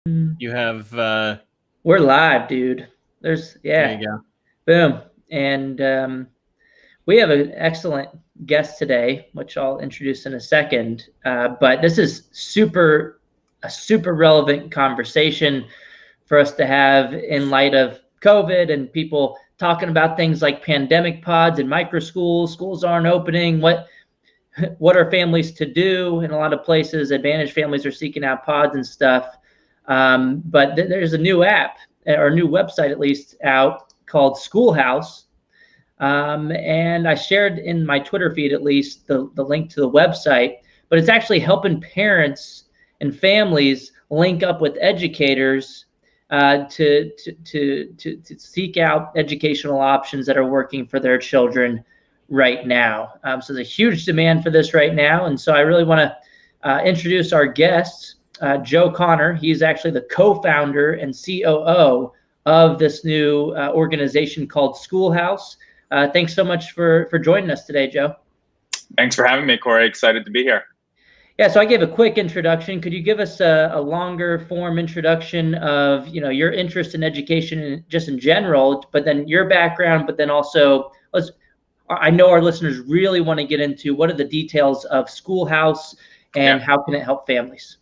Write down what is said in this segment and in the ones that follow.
You have, We're live, dude. there you go. Boom. And we have an excellent guest today, which I'll introduce in a second. But this is a super relevant conversation for us to have in light of COVID and people talking about things like pandemic pods and micro schools. Schools aren't opening. What are families to do? In a lot of places, advantaged families are seeking out pods and stuff. But there's a new app or a new website, at least, out called Schoolhouse. And I shared in my Twitter feed, at least, the link to the website. But it's actually helping parents and families link up with educators to seek out educational options that are working for their children right now. So there's a huge demand for this right now. And so I really want to introduce our guest, Joe Connor. He's actually the co-founder and COO of this new organization called Schoolhouse. Thanks so much for joining us today, Joe. Thanks for having me, Corey. Excited to be here. Yeah, so I gave a quick introduction. Could you give us a longer form introduction of your interest in education just in general, but then your background, but then also I know our listeners really want to get into what are the details of Schoolhouse and how can it help families?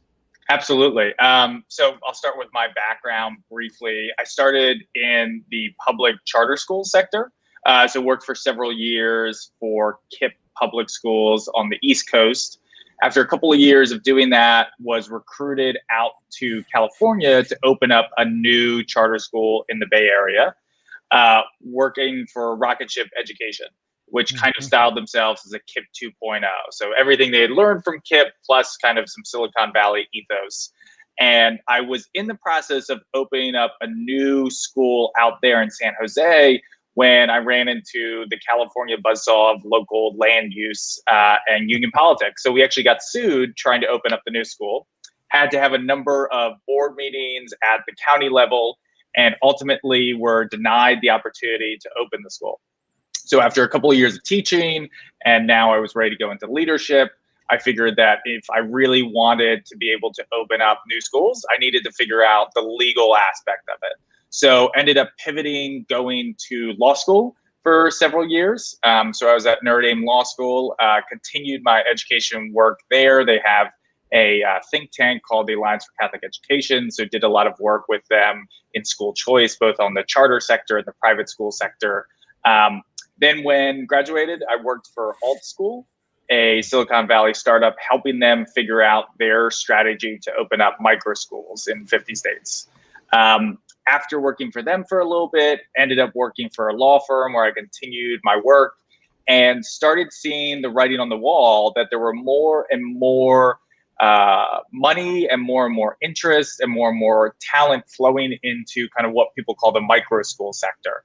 Absolutely. So I'll start with my background briefly. I started in the public charter school sector. So worked for several years for KIPP public schools on the East Coast. After a couple of years of doing that, was recruited out to California to open up a new charter school in the Bay Area, working for Rocket Ship Education, which kind of styled themselves as a KIPP 2.0. So everything they had learned from KIPP plus kind of some Silicon Valley ethos. And I was in the process of opening up a new school out there in San Jose when I ran into the California buzzsaw of local land use and union politics. So we actually got sued trying to open up the new school, had to have a number of board meetings at the county level, and ultimately were denied the opportunity to open the school. So after a couple of years of teaching, and now I was ready to go into leadership, I figured that if I really wanted to be able to open up new schools, I needed to figure out the legal aspect of it. So ended up pivoting, going to law school for several years. So I was at Notre Dame Law School, continued my education work there. They have a think tank called the Alliance for Catholic Education. So did a lot of work with them in school choice, both on the charter sector and the private school sector. Then when graduated, I worked for Alt School, a Silicon Valley startup, helping them figure out their strategy to open up micro schools in 50 states. After working for them for a little bit, ended up working for a law firm where I continued my work and started seeing the writing on the wall that there were more and more money and more interest and more talent flowing into kind of what people call the micro school sector.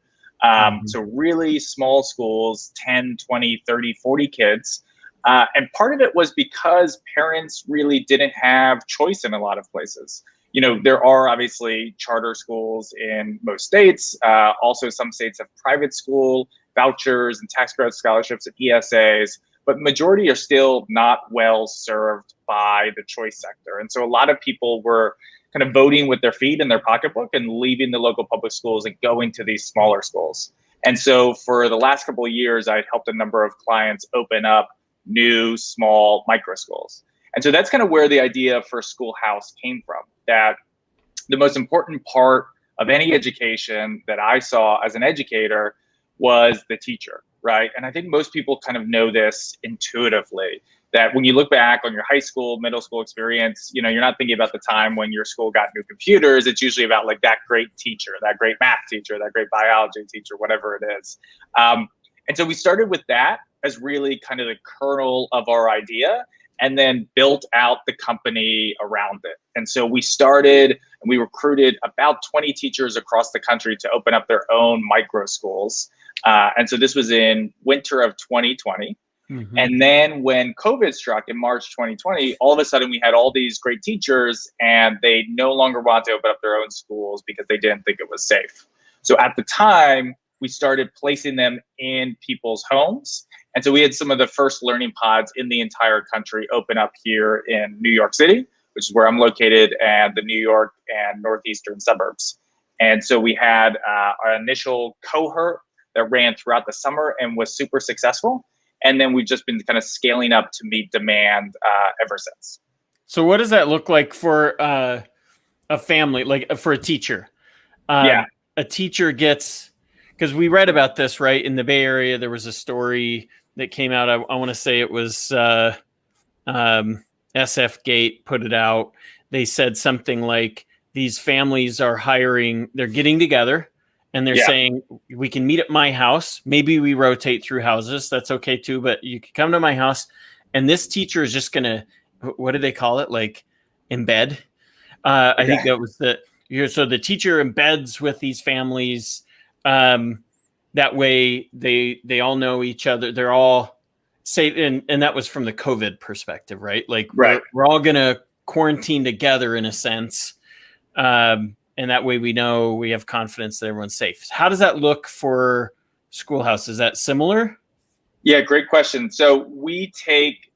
So really small schools, 10, 20, 30, 40 kids. And part of it was because parents really didn't have choice in a lot of places. There are obviously charter schools in most states. Also, some states have private school vouchers and tax credit scholarships and ESAs, but majority are still not well served by the choice sector. And so a lot of people were kind of voting with their feet in their pocketbook and leaving the local public schools and going to these smaller schools. And so for the last couple of years, I helped a number of clients open up new, small micro schools. And so that's kind of where the idea for Schoolhouse came from, that the most important part of any education that I saw as an educator was the teacher, right? And I think most people kind of know this intuitively, that when you look back on your high school, middle school experience, you're not thinking about the time when your school got new computers. It's usually about like that great teacher, that great math teacher, that great biology teacher, whatever it is. And so we started with that as really kind of the kernel of our idea, and then built out the company around it. And so we started and we recruited about 20 teachers across the country to open up their own micro schools. And so this was in winter of 2020. And then when COVID struck in March 2020, all of a sudden we had all these great teachers and they no longer wanted to open up their own schools because they didn't think it was safe. So at the time, we started placing them in people's homes. And so we had some of the first learning pods in the entire country open up here in New York City, which is where I'm located, and the New York and northeastern suburbs. And so we had our initial cohort that ran throughout the summer and was super successful. And then we've just been kind of scaling up to meet demand ever since. So what does that look like for a family, like for a teacher? A teacher gets, because we read about this, right? In the Bay Area, there was a story that came out. I want to say it was SF Gate put it out. They said something like these families are hiring, they're getting together and they're saying, we can meet at my house. Maybe we rotate through houses. That's okay too. But you can come to my house and this teacher is just going to, what do they call it? Like embed. I think that was so the teacher embeds with these families. That way they all know each other. They're all safe. And that was from the COVID perspective, right? Like we're all going to quarantine together in a sense. And that way we know we have confidence that everyone's safe. How does that look for Schoolhouse? Is that similar? Yeah, great question. So we take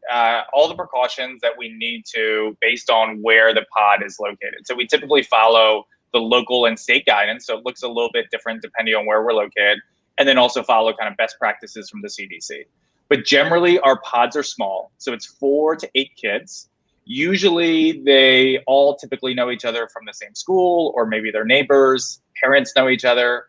all the precautions that we need to based on where the pod is located. So we typically follow the local and state guidance. So it looks a little bit different depending on where we're located, and then also follow kind of best practices from the CDC. But generally our pods are small. So it's 4 to 8 kids. Usually they all typically know each other from the same school, or maybe their neighbors, parents know each other.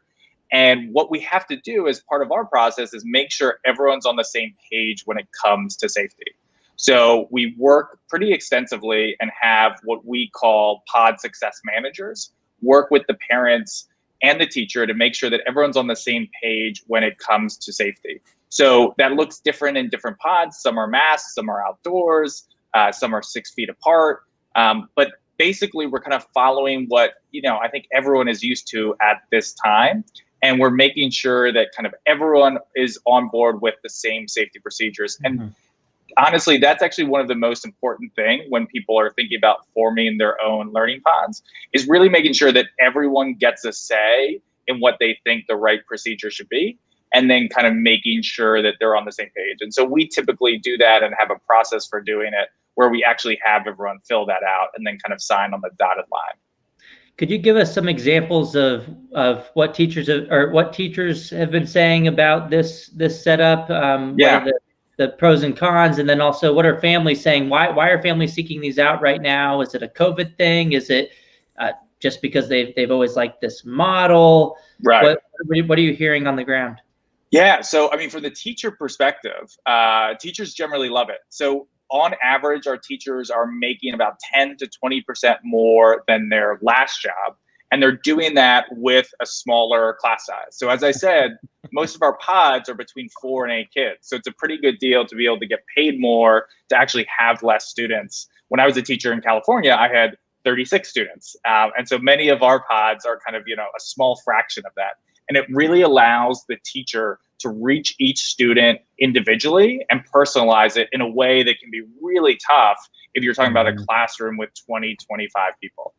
And what we have to do as part of our process is make sure everyone's on the same page when it comes to safety. So we work pretty extensively and have what we call pod success managers work with the parents and the teacher to make sure that everyone's on the same page when it comes to safety. So that looks different in different pods. Some are masked, some are outdoors, some are 6 feet apart. But basically we're kind of following what, I think everyone is used to at this time. And we're making sure that kind of everyone is on board with the same safety procedures. And honestly, that's actually one of the most important things when people are thinking about forming their own learning pods, is really making sure that everyone gets a say in what they think the right procedure should be, and then kind of making sure that they're on the same page. And so we typically do that and have a process for doing it where we actually have everyone fill that out and then kind of sign on the dotted line. Could you give us some examples of what teachers have been saying about this setup? What are the pros and cons, and then also what are families saying? Why are families seeking these out right now? Is it a COVID thing? Is it just because they've always liked this model? Right. What are you hearing on the ground? Yeah. So I mean, from the teacher perspective, teachers generally love it. So on average, our teachers are making about 10 to 20% more than their last job. And they're doing that with a smaller class size. So as I said, most of our pods are between 4 and 8 kids. So it's a pretty good deal to be able to get paid more to actually have less students. When I was a teacher in California, I had 36 students. And so many of our pods are kind of, a small fraction of that. And it really allows the teacher to reach each student individually and personalize it in a way that can be really tough if you're talking about a classroom with 20, 25 people.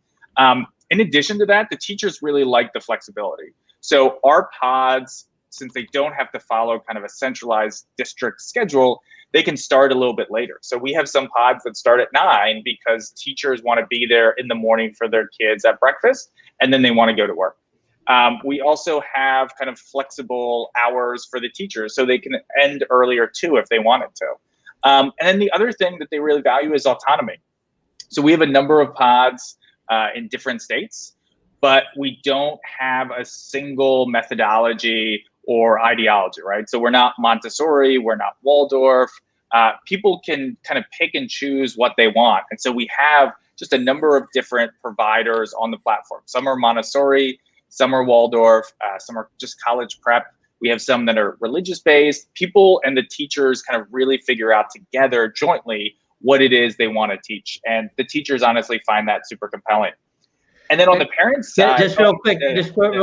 In addition to that, the teachers really like the flexibility. So our pods, since they don't have to follow kind of a centralized district schedule, they can start a little bit later. So we have some pods that start at 9 because teachers want to be there in the morning for their kids at breakfast, and then they want to go to work. We also have kind of flexible hours for the teachers, so they can end earlier too if they wanted to. And then the other thing that they really value is autonomy. So we have a number of pods in different states, but we don't have a single methodology or ideology, right? So we're not Montessori, we're not Waldorf. People can kind of pick and choose what they want. And so we have just a number of different providers on the platform. Some are Montessori, some are Waldorf, some are just college prep. We have some that are religious-based. People and the teachers kind of really figure out together jointly what it is they want to teach. And the teachers honestly find that super compelling. And then on the parents' side— Just real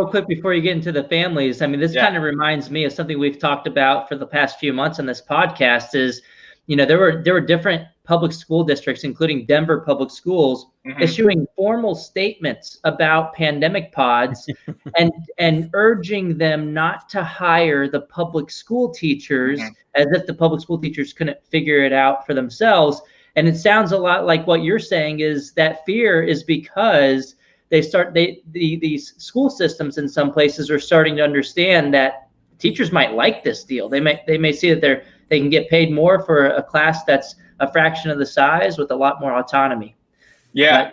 quick before you get into the families, I mean, this kind of reminds me of something we've talked about for the past few months on this podcast is, there were different public school districts, including Denver Public Schools, issuing formal statements about pandemic pods and urging them not to hire the public school teachers as if the public school teachers couldn't figure it out for themselves. And it sounds a lot like what you're saying is that fear is because these school systems in some places are starting to understand that teachers might like this deal. They may see that they can get paid more for a class that's a fraction of the size with a lot more autonomy. Yeah.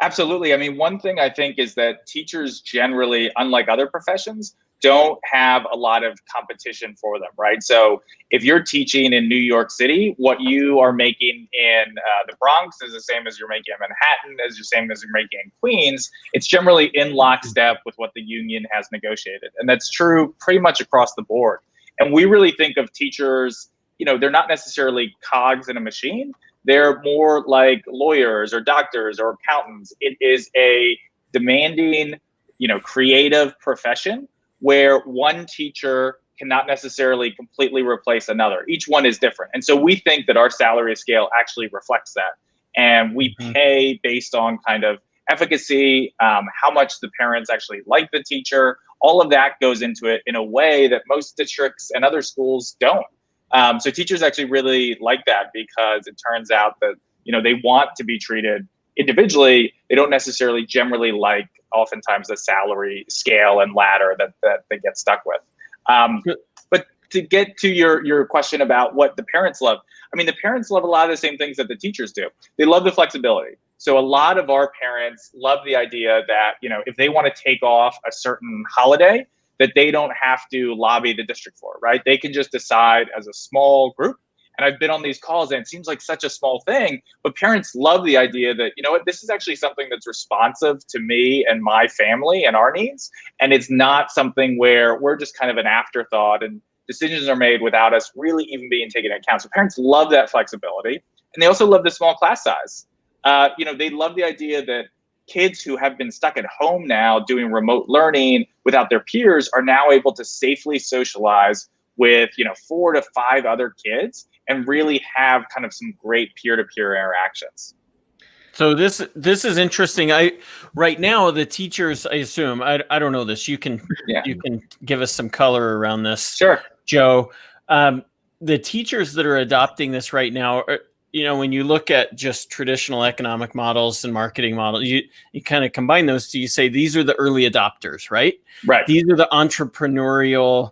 Absolutely. I mean, one thing I think is that teachers generally, unlike other professions, don't have a lot of competition for them, right? So if you're teaching in New York City, what you are making in the Bronx is the same as you're making in Manhattan, is the same as you're making in Queens. It's generally in lockstep with what the union has negotiated. And that's true pretty much across the board. And we really think of teachers, they're not necessarily cogs in a machine. They're more like lawyers or doctors or accountants. It is a demanding, creative profession where one teacher cannot necessarily completely replace another. Each one is different. And so we think that our salary scale actually reflects that. And we pay based on kind of efficacy, how much the parents actually like the teacher. All of that goes into it in a way that most districts and other schools don't. So teachers actually really like that because it turns out that, they want to be treated individually. They don't necessarily generally like oftentimes the salary scale and ladder that they get stuck with. But to get to your question about what the parents love, I mean, the parents love a lot of the same things that the teachers do. They love the flexibility. So a lot of our parents love the idea that, if they want to take off a certain holiday, that they don't have to lobby the district for, right? They can just decide as a small group. And I've been on these calls and it seems like such a small thing, but parents love the idea that, this is actually something that's responsive to me and my family and our needs. And it's not something where we're just kind of an afterthought and decisions are made without us really even being taken into account. So parents love that flexibility. And they also love the small class size. They love the idea that kids who have been stuck at home now doing remote learning without their peers are now able to safely socialize with 4 to 5 other kids and really have kind of some great peer-to-peer interactions. So this is interesting. Right now the teachers, I assume, I don't know this. You can give us some color around this. Sure, Joe. The teachers that are adopting this right now are, when you look at just traditional economic models and marketing models, you kind of combine those two. You say these are the early adopters, right? Right. These are the entrepreneurial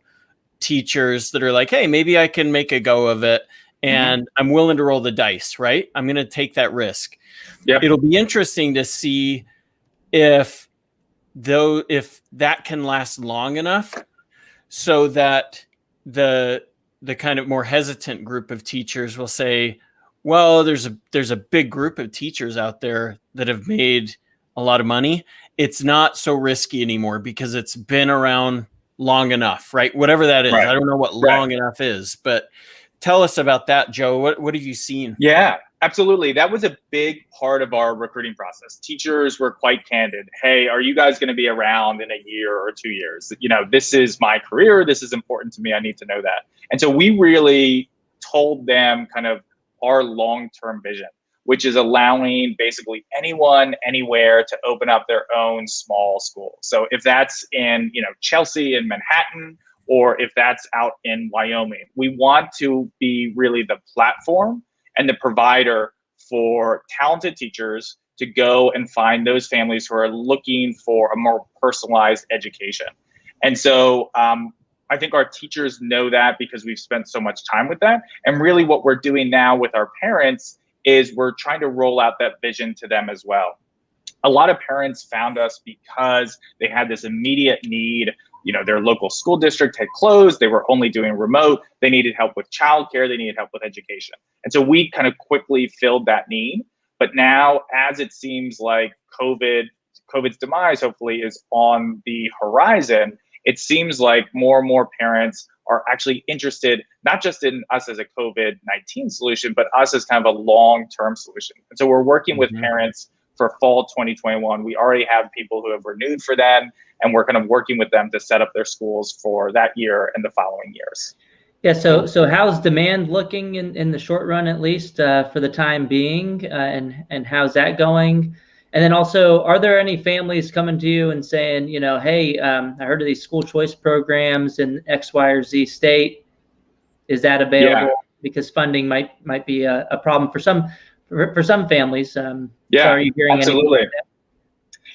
teachers that are like, hey, maybe I can make a go of it, and I'm willing to roll the dice, right? I'm going to take that risk. Yep. It'll be interesting to see if that can last long enough so that the kind of more hesitant group of teachers will say, well, there's a big group of teachers out there that have made a lot of money. It's not so risky anymore because it's been around long enough, right? Whatever that is. Right. I don't know what long enough is, but tell us about that, Joe. What have you seen? Yeah, absolutely. That was a big part of our recruiting process. Teachers were quite candid. Hey, are you guys going to be around in a year or 2 years? This is my career. This is important to me. I need to know that. And so we really told them kind of our long-term vision, which is allowing basically anyone, anywhere to open up their own small school. So if that's in, Chelsea and Manhattan, or if that's out in Wyoming, we want to be really the platform and the provider for talented teachers to go and find those families who are looking for a more personalized education. And so I think our teachers know that because we've spent so much time with them. And really what we're doing now with our parents is we're trying to roll out that vision to them as well. A lot of parents found us because they had this immediate need. Their local school district had closed. They were only doing remote. They needed help with childcare. They needed help with education. And so we kind of quickly filled that need. But now, as it seems like COVID's demise, hopefully, is on the horizon, it seems like more and more parents are actually interested, not just in us as a COVID-19 solution, but us as kind of a long-term solution. And so we're working with parents for fall 2021. We already have people who have renewed for them, and we're kind of working with them to set up their schools for that year and the following years. Yeah, so how's demand looking in the short run, at least for the time being, and how's that going? And then also, are there any families coming to you and saying, hey, I heard of these school choice programs in X, Y, or Z state. Is that available? Yeah. Because funding might be a problem for some for some families. Yeah, so are you hearing absolutely. anything like that?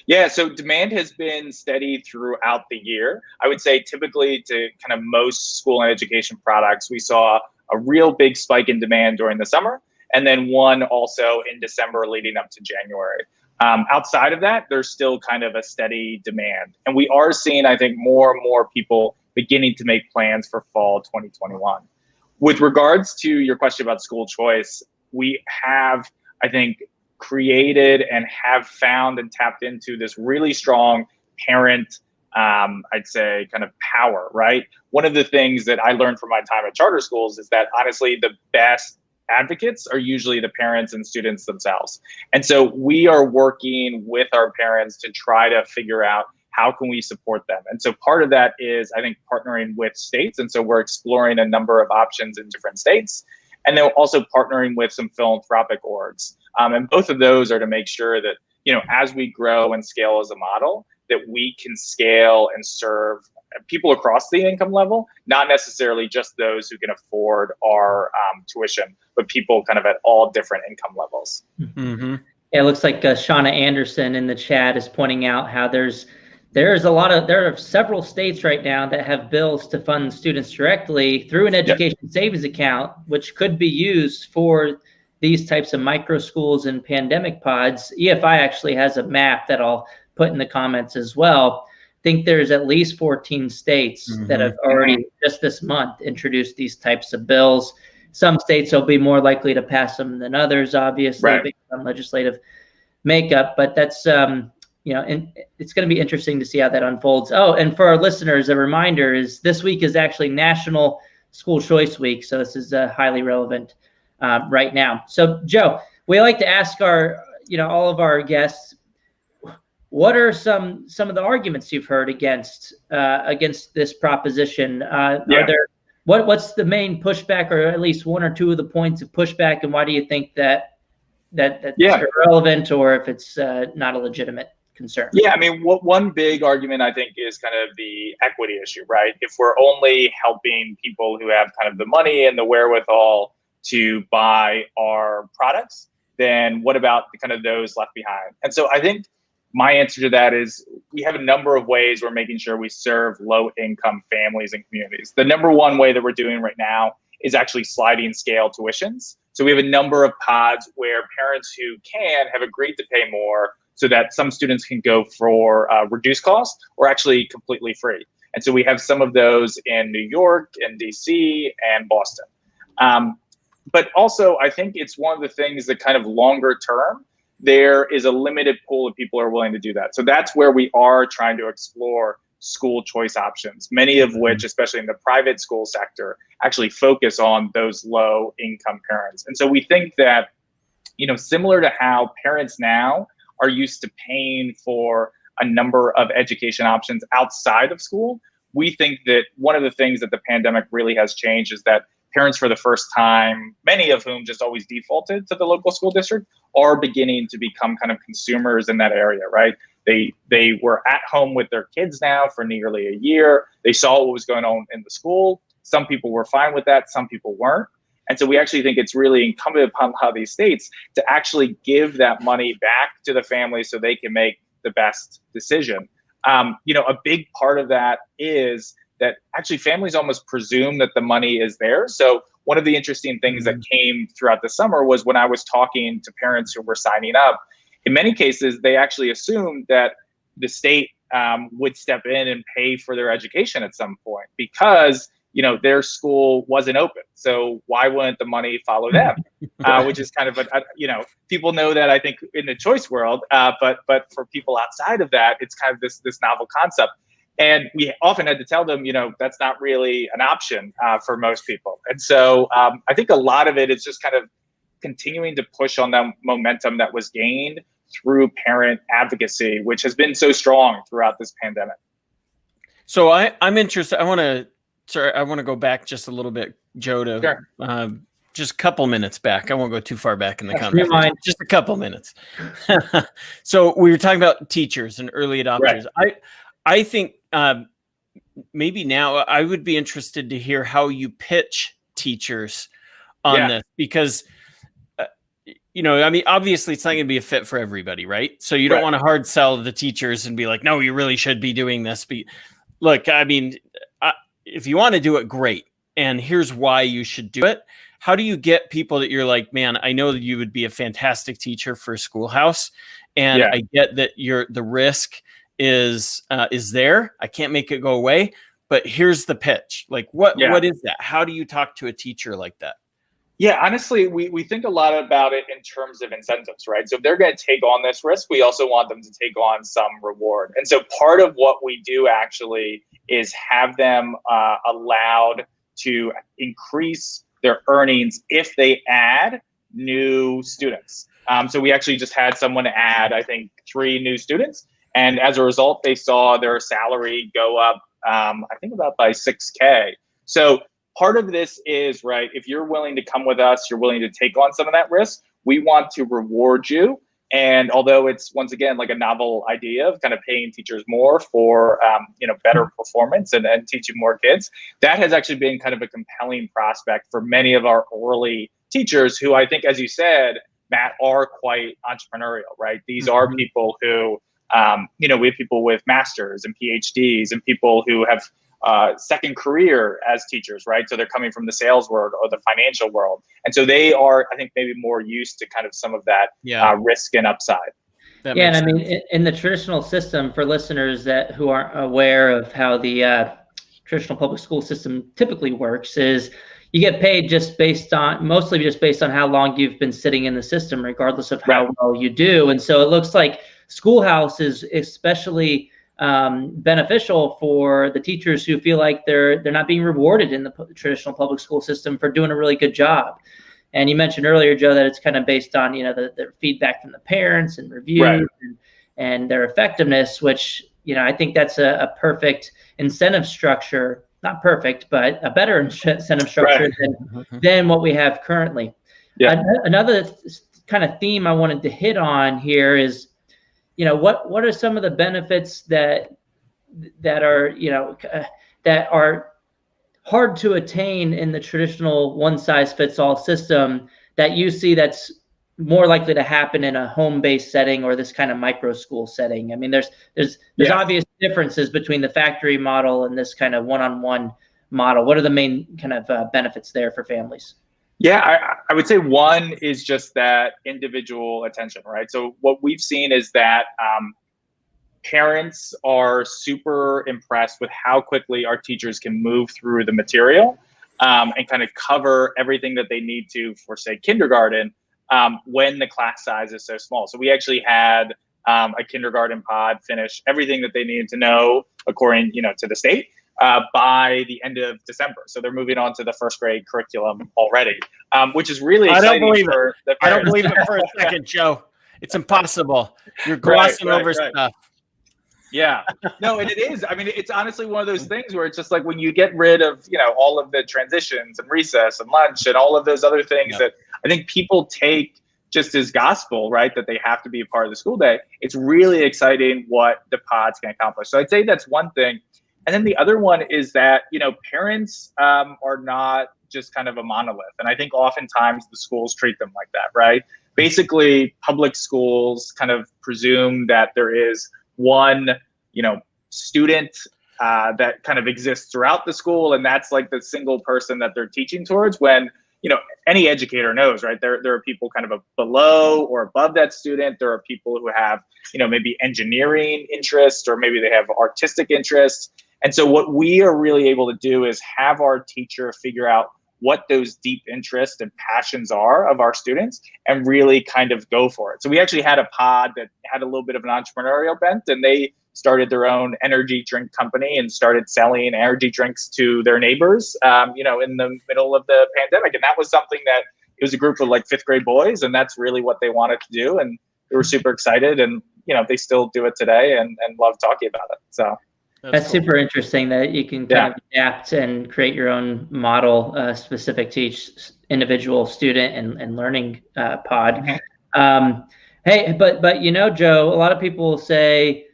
Yeah, so demand has been steady throughout the year. I would say typically to kind of most school and education products, we saw a real big spike in demand during the summer, and then one also in December leading up to January. Outside of that, there's still kind of a steady demand. And we are seeing, I think, more and more people beginning to make plans for fall 2021. With regards to your question about school choice, we have, I think, created and have found and tapped into this really strong parent, I'd say, kind of power, right? One of the things that I learned from my time at charter schools is that honestly, the best advocates are usually the parents and students themselves. And so we are working with our parents to try to figure out how can we support them. And so part of that is, I think, partnering with states. And so we're exploring a number of options in different states. And then also partnering with some philanthropic orgs. And both of those are to make sure that, as we grow and scale as a model, that we can scale and serve people across the income level, not necessarily just those who can afford our tuition, but people kind of at all different income levels. Mm-hmm. Yeah, it looks like Shauna Anderson in the chat is pointing out how there are several states right now that have bills to fund students directly through an education savings account, which could be used for these types of micro schools and pandemic pods. EFI actually has a map that I'll put in the comments as well. I think there's at least 14 states that have already just this month introduced these types of bills. Some states will be more likely to pass them than others, obviously, based on legislative makeup. But that's and it's going to be interesting to see how that unfolds. Oh, and for our listeners, a reminder is this week is actually National School Choice Week, so this is highly relevant right now. So, Joe, we like to ask all of our guests, what are some of the arguments you've heard against this proposition? What's the main pushback, or at least one or two of the points of pushback, and why do you think that's irrelevant, or if it's not a legitimate concern? Yeah, I mean, one big argument I think is kind of the equity issue, right? If we're only helping people who have kind of the money and the wherewithal to buy our products, then what about kind of those left behind? And so I think my answer to that is we have a number of ways we're making sure we serve low-income families and communities. The number one way that we're doing right now is actually sliding scale tuitions. So we have a number of pods where parents who can have agreed to pay more so that some students can go for reduced cost or actually completely free. And so we have some of those in New York and DC and Boston. But also, I think it's one of the things that kind of longer term, there is a limited pool of people who are willing to do that. So that's where we are trying to explore school choice options, many of which, especially in the private school sector, actually focus on those low income parents. And so we think that, similar to how parents now are used to paying for a number of education options outside of school, we think that one of the things that the pandemic really has changed is that parents, for the first time, many of whom just always defaulted to the local school district, are beginning to become kind of consumers in that area, right? They were at home with their kids now for nearly a year. They saw what was going on in the school. Some people were fine with that. Some people weren't. And so we actually think it's really incumbent upon these states to actually give that money back to the family so they can make the best decision. A big part of that is that actually families almost presume that the money is theirs. So one of the interesting things that came throughout the summer was when I was talking to parents who were signing up, in many cases, they actually assumed that the state would step in and pay for their education at some point because, their school wasn't open. So why wouldn't the money follow them? Which is kind of people know that, I think, in the choice world, but for people outside of that, it's kind of this novel concept. And we often had to tell them, that's not really an option for most people. And so I think a lot of it is just kind of continuing to push on that momentum that was gained through parent advocacy, which has been so strong throughout this pandemic. So I'm interested. I want to go back just a little bit, Joe, to just a couple minutes back. I won't go too far back in the conversation. Just a couple minutes. So we were talking about teachers and early adopters. Right. I think maybe now I would be interested to hear how you pitch teachers on this, because I mean, obviously it's not going to be a fit for everybody, right? So you don't want to hard sell the teachers and be like, no, you really should be doing this. But look, I mean, if you want to do it, great. And here's why you should do it. How do you get people that you're like, man, I know that you would be a fantastic teacher for Schoolhouse, and I get that the risk is there. I can't make it go away, but here's the pitch. Like, what is that? How do you talk to a teacher like that? Yeah, honestly, we think a lot about it in terms of incentives, right? So if they're going to take on this risk, we also want them to take on some reward. And so part of what we do actually is have them allowed to increase their earnings if they add new students. So we actually just had someone add, I think, 3 new students. And as a result, they saw their salary go up, I think about by $6K. So part of this is, right, if you're willing to come with us, you're willing to take on some of that risk, we want to reward you. And although it's, once again, like a novel idea of kind of paying teachers more for, better performance and teaching more kids, that has actually been kind of a compelling prospect for many of our early teachers who I think, as you said, Matt, are quite entrepreneurial, right? These are people who, we have people with masters and PhDs and people who have second career as teachers, right? So they're coming from the sales world or the financial world. And so they are, I think, maybe more used to kind of some of that risk and upside. And I mean, in the traditional system, for listeners who aren't aware of how the traditional public school system typically works, is you get paid mostly just based on how long you've been sitting in the system, regardless of how well you do. And so it looks like Schoolhouse is especially beneficial for the teachers who feel like they're not being rewarded in the traditional public school system for doing a really good job. And you mentioned earlier, Joe, that it's kind of based on the feedback from the parents and reviews and their effectiveness, which I think that's a perfect incentive structure. Not perfect, but a better incentive structure than what we have currently. Another kind of theme I wanted to hit on here is, what are some of the benefits that are hard to attain in the traditional one-size-fits-all system that you see that's more likely to happen in a home-based setting or this kind of micro school setting? I mean, there's obvious differences between the factory model and this kind of one-on-one model. What are the main kind of benefits there for families? Yeah, I would say one is just that individual attention, right? So what we've seen is that parents are super impressed with how quickly our teachers can move through the material and kind of cover everything that they need to for, say, kindergarten when the class size is so small. So we actually had a kindergarten pod finish everything that they needed to know according, to the state by the end of December. So they're moving on to the first grade curriculum already, which is really exciting for the parents. I don't believe it for a second, Joe. It's impossible. You're glossing over stuff. Yeah, no, and it is. I mean, it's honestly one of those things where it's just like when you get rid of, all of the transitions and recess and lunch and all of those other things that I think people take just as gospel, right? That they have to be a part of the school day. It's really exciting what the pods can accomplish. So I'd say that's one thing. And then the other one is that, parents are not just kind of a monolith. And I think oftentimes the schools treat them like that, right? Basically, public schools kind of presume that there is one, student that kind of exists throughout the school. And that's like the single person that they're teaching towards, when, any educator knows, right? There are people kind of below or above that student. There are people who have, maybe engineering interests, or maybe they have artistic interests. And so what we are really able to do is have our teacher figure out what those deep interests and passions are of our students and really kind of go for it. So we actually had a pod that had a little bit of an entrepreneurial bent, and they started their own energy drink company and started selling energy drinks to their neighbors, in the middle of the pandemic. And that was something that it was a group of like 5th grade boys, and that's really what they wanted to do. And they were super excited, and, they still do it today and love talking about it. So that's cool. Super interesting that you can kind of adapt and create your own model specific to each individual student and learning pod. Mm-hmm. Hey, but Joe, a lot of people say,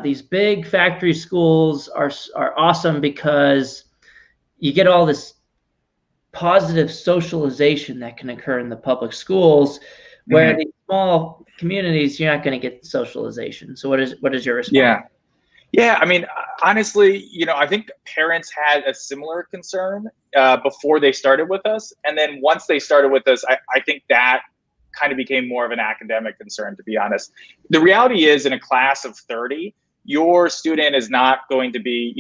these big factory schools are awesome because you get all this positive socialization that can occur in the public schools, where these small communities, you're not going to get socialization. So what is your response? Yeah. I mean, honestly, I think parents had a similar concern before they started with us. And then once they started with us, I think that kind of became more of an academic concern, to be honest. The reality is, in a class of 30, your student is not going to be,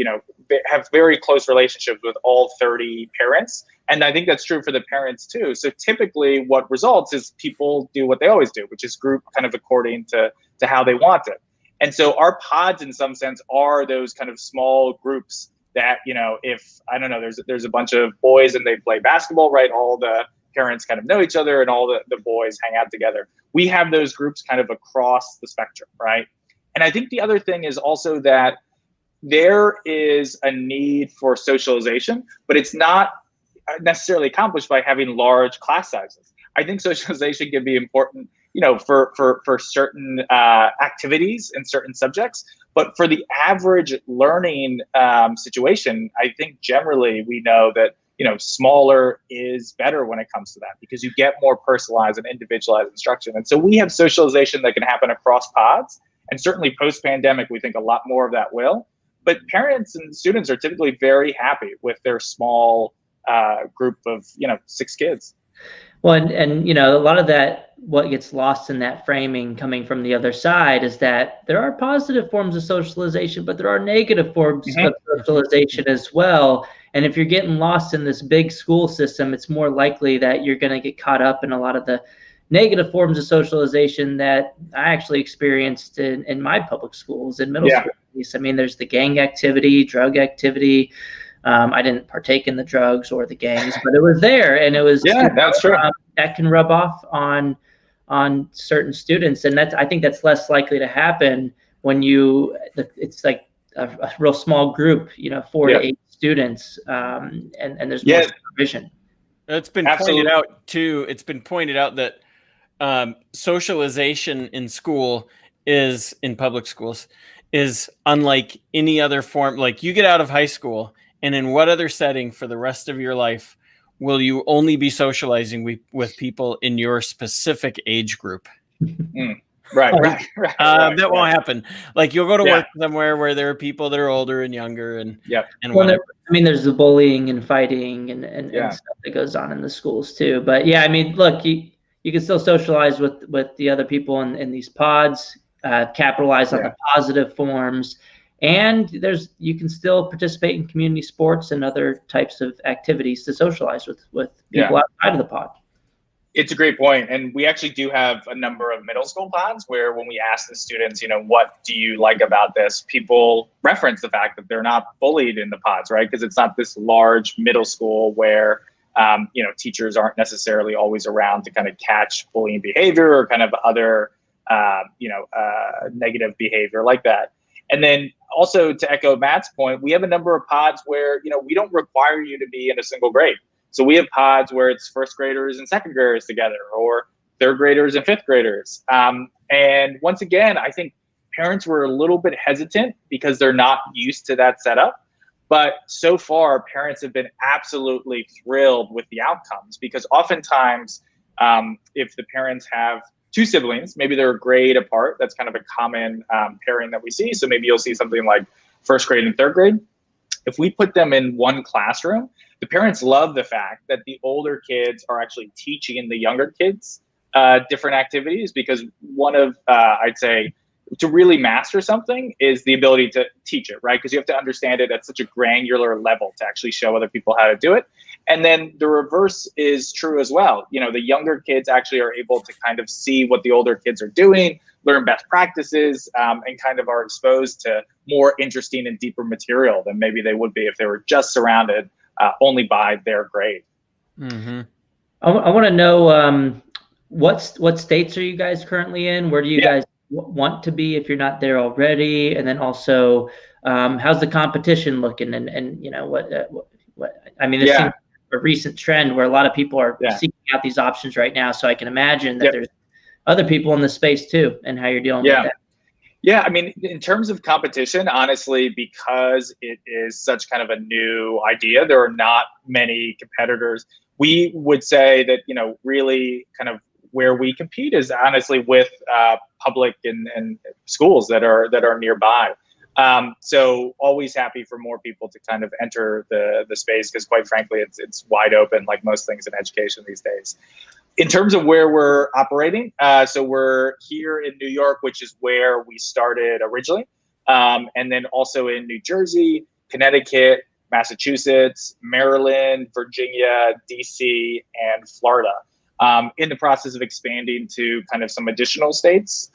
have very close relationships with all 30 parents. And I think that's true for the parents too. So typically what results is people do what they always do, which is group kind of according to how they want it. And so our pods, in some sense, are those kind of small groups that, if, I don't know, there's a bunch of boys and they play basketball, right? All the parents kind of know each other and all the boys hang out together. We have those groups kind of across the spectrum, right? And I think the other thing is also that there is a need for socialization, but it's not necessarily accomplished by having large class sizes. I think socialization can be important, for certain activities and certain subjects, but for the average learning situation, I think generally we know that smaller is better when it comes to that, because you get more personalized and individualized instruction. And so we have socialization that can happen across pods, and certainly post-pandemic, we think a lot more of that will. But parents and students are typically very happy with their small group of 6 kids. Well, and a lot of that, what gets lost in that framing coming from the other side, is that there are positive forms of socialization, but there are negative forms of socialization as well. And if you're getting lost in this big school system, it's more likely that you're going to get caught up in a lot of the negative forms of socialization that I actually experienced in my public schools in middle school. I mean, there's the gang activity, drug activity. I didn't partake in the drugs or the gangs, but it was there, and it was that's true. That can rub off on certain students, and I think that's less likely to happen when it's like a real small group, 4 to 8 students, and there's more supervision. It's been pointed out too. It's been pointed out that socialization in school in public schools is unlike any other form. Like, you get out of high school, and in what other setting for the rest of your life will you only be socializing with people in your specific age group? Right. That won't happen. Like, you'll go to work somewhere where there are people that are older and younger and whatever. I mean, there's the bullying and fighting and stuff that goes on in the schools too. But yeah, I mean, look, you can still socialize with the other people in these pods, capitalize on the positive forms. And you can still participate in community sports and other types of activities to socialize with people outside of the pod. It's a great point. And we actually do have a number of middle school pods where, when we ask the students, what do you like about this? People reference the fact that they're not bullied in the pods, right? Because it's not this large middle school where, teachers aren't necessarily always around to kind of catch bullying behavior or kind of other, negative behavior like that. And then also, to echo Matt's point, we have a number of pods where, we don't require you to be in a single grade. So we have pods where it's first graders and second graders together, or third graders and fifth graders. And once again, I think parents were a little bit hesitant because they're not used to that setup. But so far, parents have been absolutely thrilled with the outcomes, because oftentimes, if the parents have 2 siblings, maybe they're a grade apart. That's kind of a common pairing that we see. So maybe you'll see something like first grade and third grade. If we put them in one classroom, the parents love the fact that the older kids are actually teaching the younger kids different activities, because one of, I'd say, to really master something is the ability to teach it, right? Because you have to understand it at such a granular level to actually show other people how to do it. And then the reverse is true as well. The younger kids actually are able to kind of see what the older kids are doing, learn best practices, and kind of are exposed to more interesting and deeper material than maybe they would be if they were just surrounded only by their grade. Mm-hmm. I want to know what states are you guys currently in? Where do you guys want to be if you're not there already? And then also, how's the competition looking? And what I mean, there's a recent trend where a lot of people are seeking out these options right now. So I can imagine that there's other people in the space too, and how you're dealing with that. Yeah, I mean, in terms of competition, honestly, because it is such kind of a new idea, there are not many competitors. We would say that, really kind of where we compete is honestly with public and schools that are nearby. So always happy for more people to kind of enter the space, because quite frankly, it's wide open, like most things in education these days. In terms of where we're operating, so we're here in New York, which is where we started originally, and then also in New Jersey, Connecticut, Massachusetts, Maryland, Virginia, DC, and Florida. In the process of expanding to kind of some additional states,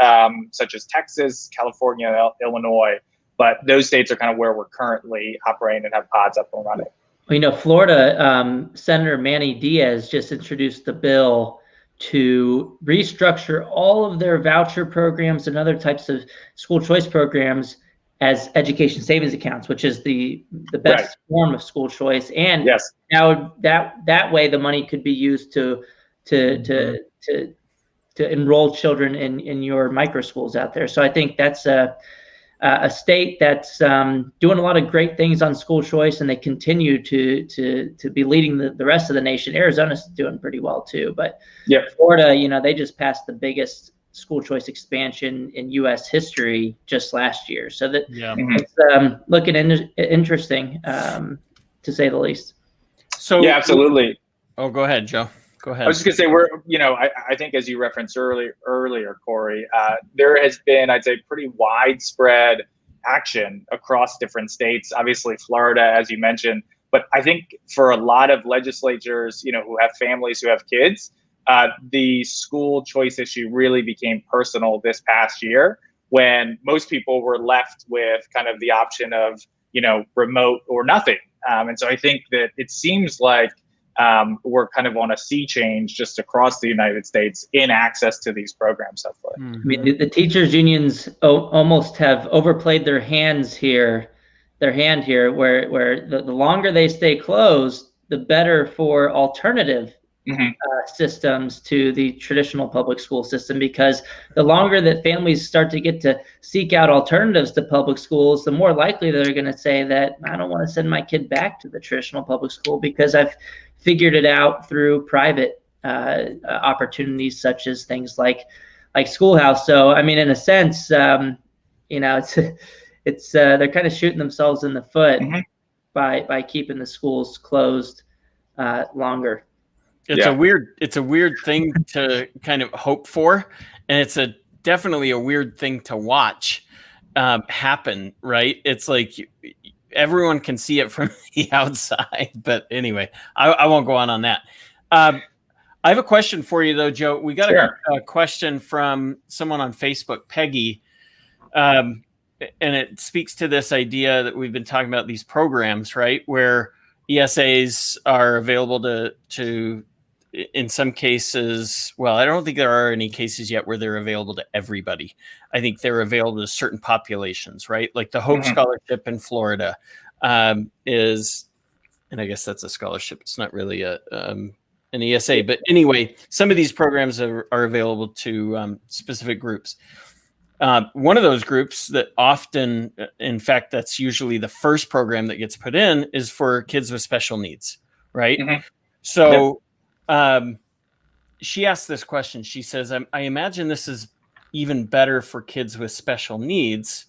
such as Texas, California, Illinois, but those states are kind of where we're currently operating and have pods up and running. Well, Florida, Senator Manny Diaz just introduced the bill to restructure all of their voucher programs and other types of school choice programs as education savings accounts, which is the best form of school choice. And now that way the money could be used to enroll children in your microschools out there. So I think that's a state that's doing a lot of great things on school choice, and they continue to be leading the rest of the nation. Arizona's doing pretty well too, but Florida, they just passed the biggest school choice expansion in U.S. history just last year. So that it's looking interesting, to say the least. So yeah, absolutely. Oh, go ahead, Joe. Go ahead. I was just gonna say I think as you referenced earlier, Corey, there has been, I'd say, pretty widespread action across different states. Obviously, Florida, as you mentioned, but I think for a lot of legislatures, who have families who have kids, the school choice issue really became personal this past year, when most people were left with kind of the option of remote or nothing. And so I think that it seems like we're kind of on a sea change just across the United States in access to these programs, hopefully. I mean, the teachers unions almost have overplayed their hand here, where the longer they stay closed, the better for alternative systems to the traditional public school system, because the longer that families start to get to seek out alternatives to public schools, the more likely they're going to say that I don't want to send my kid back to the traditional public school because I've figured it out through private opportunities, such as things like Schoolhouse. So I mean, in a sense, it's they're kind of shooting themselves in the foot by keeping the schools closed longer. It's a weird thing to kind of hope for, and it's definitely a weird thing to watch happen, right? It's like everyone can see it from the outside, but anyway, I won't go on that. I have a question for you though, Joe. We got a question from someone on Facebook, Peggy, and it speaks to this idea that we've been talking about, these programs, right, where ESAs are available to in some cases, well, I don't think there are any cases yet where they're available to everybody. I think they're available to certain populations, right? Like the Hope Scholarship in Florida is, and I guess that's a scholarship. It's not really an ESA, but anyway, some of these programs are available to specific groups. One of those groups that often, in fact, that's usually the first program that gets put in, is for kids with special needs, right? So she asked this question. She says, I imagine this is even better for kids with special needs,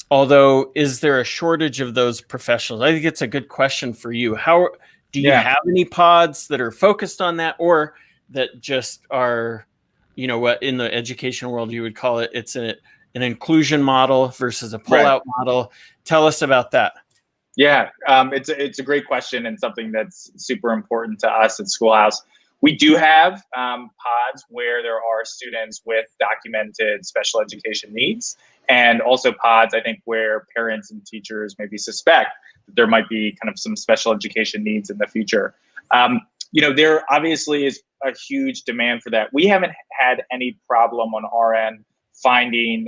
although is there a shortage of those professionals? I think it's a good question for you. How do you have any pods that are focused on that, or that just are, what in the education world you would call it, it's an inclusion model versus a pullout model? Tell us about that. Yeah, it's a great question, and something that's super important to us at Schoolhouse. We do have pods where there are students with documented special education needs, and also pods, I think, where parents and teachers maybe suspect that there might be kind of some special education needs in the future. There obviously is a huge demand for that. We haven't had any problem on our end finding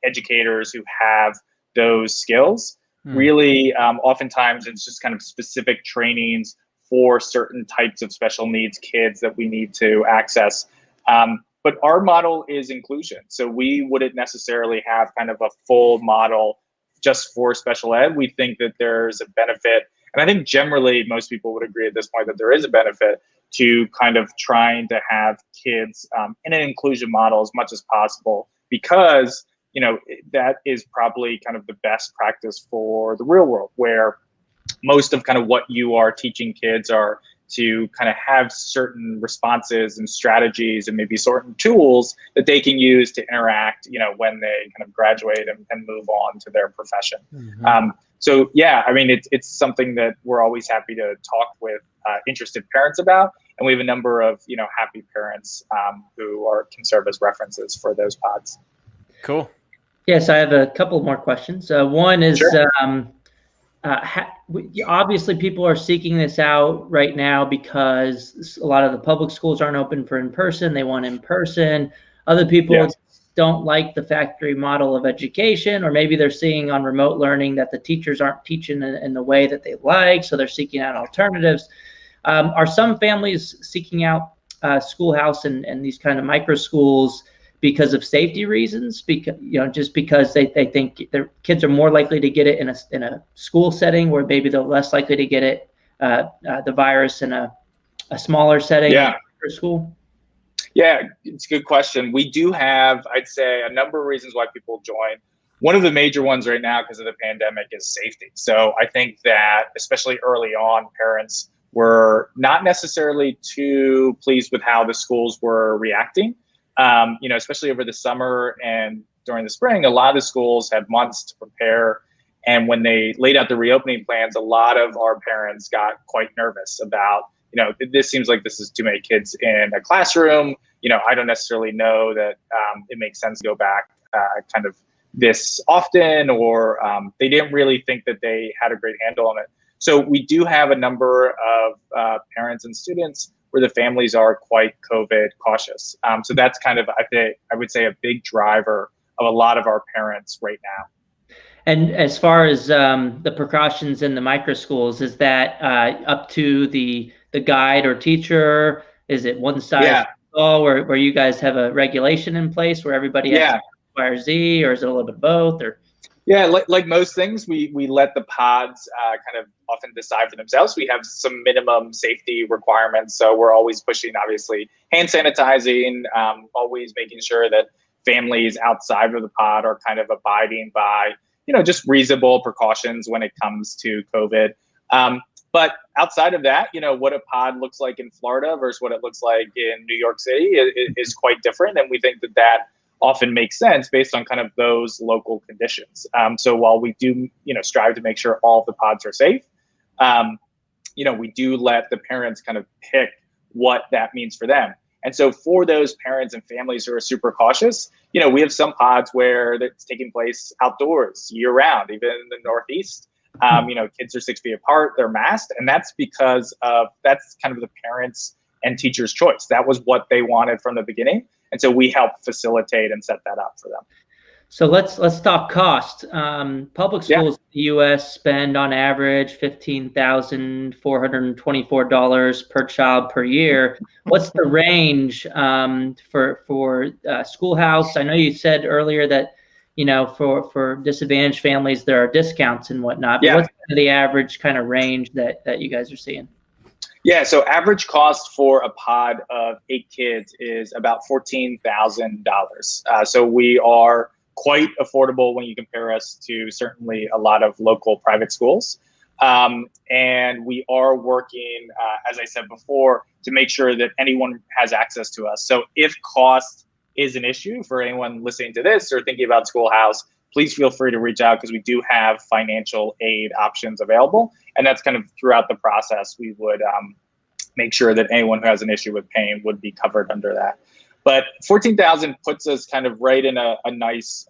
educators who have those skills. Really, oftentimes it's just kind of specific trainings for certain types of special needs kids that we need to access. But But our model is inclusion. So we wouldn't necessarily have kind of a full model just for special ed. We think that there's a benefit, and I think generally most people would agree at this point that there is a benefit to kind of trying to have kids in an inclusion model as much as possible, because that is probably kind of the best practice for the real world, where most of kind of what you are teaching kids are to kind of have certain responses and strategies and maybe certain tools that they can use to interact, when they kind of graduate and move on to their profession. Mm-hmm. So yeah, I mean, it's something that we're always happy to talk with interested parents about, and we have a number of happy parents who can serve as references for those pods. Cool. Yes, I have a couple more questions. One is, sure. Obviously people are seeking this out right now because a lot of the public schools aren't open for in-person. They want in-person. Other people don't like the factory model of education, or maybe they're seeing on remote learning that the teachers aren't teaching in the way that they like, so they're seeking out alternatives. Are some families seeking out Schoolhouse and these kind of micro schools because of safety reasons? Because just because they think their kids are more likely to get it in a school setting, where maybe they're less likely to get it the virus in a smaller setting, like a school? Yeah, it's a good question. We do have, I'd say, a number of reasons why people join. One of the major ones right now, because of the pandemic, is safety. So I think that especially early on, parents were not necessarily too pleased with how the schools were reacting. Especially over the summer and during the spring, a lot of the schools had months to prepare. And when they laid out the reopening plans, a lot of our parents got quite nervous about, this seems like this is too many kids in a classroom. I don't necessarily know that it makes sense to go back kind of this often, or they didn't really think that they had a great handle on it. So we do have a number of parents and students where the families are quite COVID cautious. So that's kind of, I would say, a big driver of a lot of our parents right now. And as far as the precautions in the micro schools, is that up to the guide or teacher? Is it one size fits all, where you guys have a regulation in place where everybody has to do Y or Z, or is it a little bit both? Or yeah, like most things, we let the pods kind of often decide for themselves. We have some minimum safety requirements, so we're always pushing, obviously, hand sanitizing, always making sure that families outside of the pod are kind of abiding by, just reasonable precautions when it comes to COVID. But outside of that, what a pod looks like in Florida versus what it looks like in New York City is quite different, and we think that often makes sense based on kind of those local conditions. So while we do, strive to make sure all of the pods are safe, we do let the parents kind of pick what that means for them. And so for those parents and families who are super cautious, we have some pods where it's taking place outdoors year round, even in the Northeast. Kids are 6 feet apart, they're masked, and that's because that's kind of the parents' and teachers' choice. That was what they wanted from the beginning. And so we help facilitate and set that up for them. So let's talk cost. Public schools in the U.S. spend on average $15,424 per child per year. What's the range for Schoolhouse? I know you said earlier that for disadvantaged families there are discounts and whatnot. But what's the average kind of range that you guys are seeing? Yeah, so average cost for a pod of 8 kids is about $14,000. So we are quite affordable when you compare us to certainly a lot of local private schools. And we are working, as I said before, to make sure that anyone has access to us. So if cost is an issue for anyone listening to this or thinking about Schoolhouse, please feel free to reach out, because we do have financial aid options available. And that's kind of throughout the process. We would make sure that anyone who has an issue with paying would be covered under that. But 14,000 puts us kind of right in a nice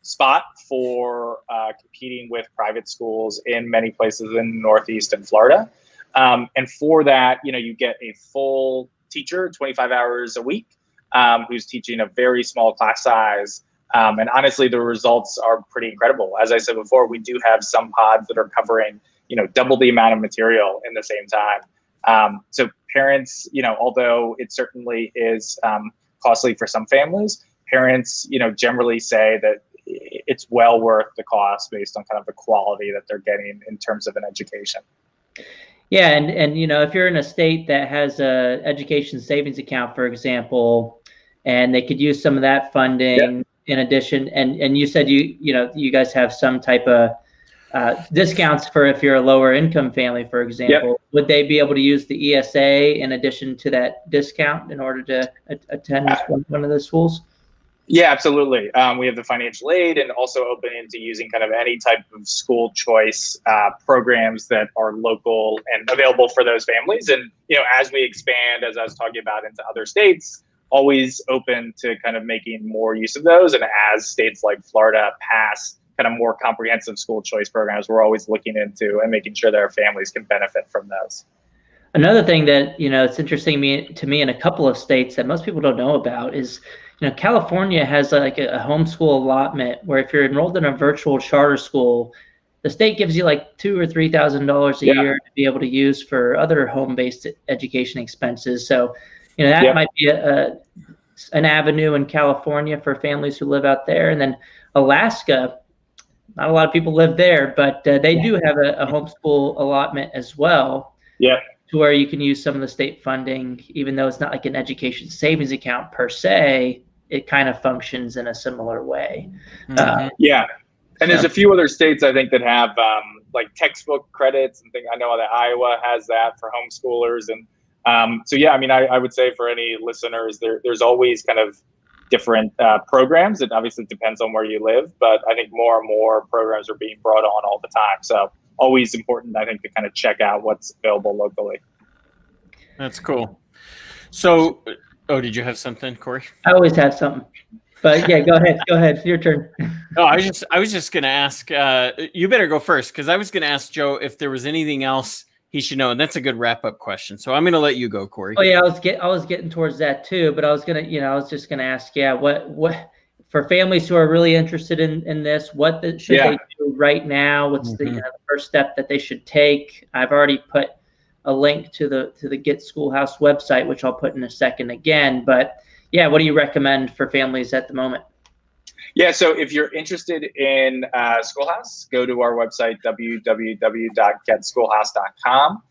spot for competing with private schools in many places in the Northeast and Florida. And for that, you get a full teacher, 25 hours a week, who's teaching a very small class size. And honestly, the results are pretty incredible. As I said before, we do have some pods that are covering, double the amount of material in the same time. So parents, although it certainly is costly for some families, parents, generally say that it's well worth the cost based on kind of the quality that they're getting in terms of an education. Yeah, and if you're in a state that has a education savings account, for example, and they could use some of that funding in addition, and you said you guys have some type of discounts for if you're a lower income family, for example. Would they be able to use the ESA in addition to that discount in order to attend one of those schools? Yeah, absolutely. We have the financial aid and also open into using kind of any type of school choice programs that are local and available for those families. And, as we expand, as I was talking about, into other states, always open to kind of making more use of those. And as states like Florida pass kind of more comprehensive school choice programs, we're always looking into and making sure that our families can benefit from those. Another thing that, it's interesting to me in a couple of states that most people don't know about is, California has like a homeschool allotment where if you're enrolled in a virtual charter school, the state gives you like $2,000 or $3,000 a year to be able to use for other home-based education expenses. So, that might be an avenue in California for families who live out there. And then Alaska, not a lot of people live there, but they do have a homeschool allotment as well. Yeah. To where you can use some of the state funding, even though it's not like an education savings account per se, it kind of functions in a similar way. And there's a few other states I think that have like textbook credits and things. I know that Iowa has that for homeschoolers. And I would say for any listeners, there's always kind of different programs. It obviously depends on where you live, but I think more and more programs are being brought on all the time. So always important, I think, to kind of check out what's available locally. That's cool. So, did you have something, Corey? I always have something, but yeah, go ahead. Go ahead. Your turn. I was just going to ask, you better go first, because I was going to ask Joe if there was anything else he should know. And that's a good wrap up question. So I'm going to let you go, Corey. Oh yeah. I was getting towards that too, but I was just going to ask, what for families who are really interested in this, what should they do right now? What's the first step that they should take? I've already put a link to the Get Schoolhouse website, which I'll put in a second again. But yeah, what do you recommend for families at the moment? Yeah, so if you're interested in Schoolhouse, go to our website, www.getschoolhouse.com.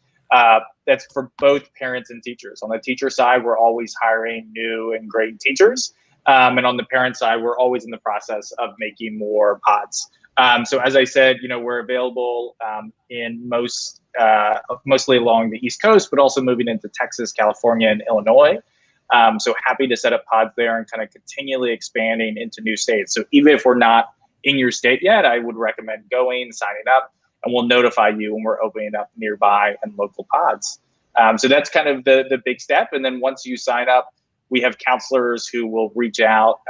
That's for both parents and teachers. On the teacher side, we're always hiring new and great teachers. And on the parent side, we're always in the process of making more pods. So as I said, we're available in mostly along the East Coast, but also moving into Texas, California, and Illinois. So happy to set up pods there and kind of continually expanding into new states. So even if we're not in your state yet, I would recommend signing up, and we'll notify you when we're opening up nearby and local pods. So that's kind of the big step. And then once you sign up, we have counselors who will reach out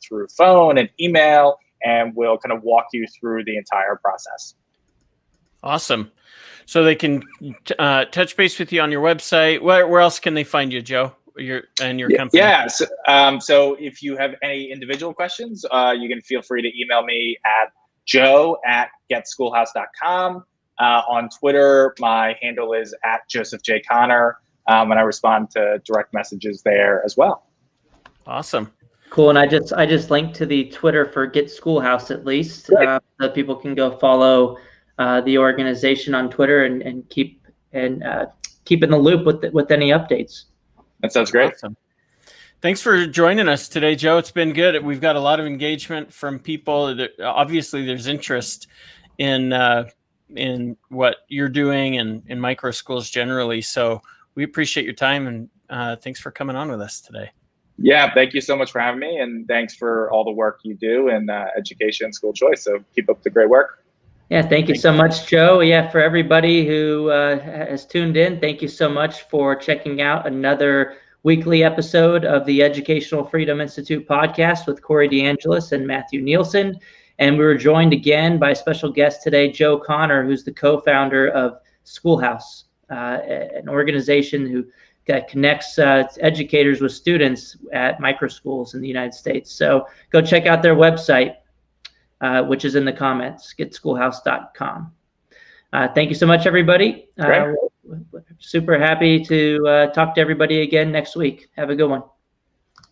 through phone and email, and we'll kind of walk you through the entire process. Awesome. So they can touch base with you on your website. Where else can they find you, Joe? Your company? Yeah. So if you have any individual questions, you can feel free to email me at joe@getschoolhouse.com. On Twitter, my handle is @JosephJConnor. And I respond to direct messages there as well. Awesome. Cool. And I just linked to the Twitter for Get Schoolhouse, at least, so people can go follow the organization on Twitter and keep in the loop with any updates. That sounds great. Awesome. Thanks for joining us today, Joe. It's been good. We've got a lot of engagement from people. Obviously, there's interest in what you're doing and in micro schools generally. So we appreciate your time, and thanks for coming on with us today. Yeah, thank you so much for having me, and thanks for all the work you do in education and school choice. So keep up the great work. Yeah, thank you so much, Joe. Yeah, for everybody who has tuned in, thank you so much for checking out another weekly episode of the Educational Freedom Institute podcast with Corey DeAngelis and Matthew Nielsen. And we were joined again by a special guest today, Joe Connor, who's the co-founder of Schoolhouse, an organization who connects educators with students at microschools in the United States. So go check out their website, which is in the comments, getschoolhouse.com. Thank you so much, everybody. Super happy to talk to everybody again next week. Have a good one.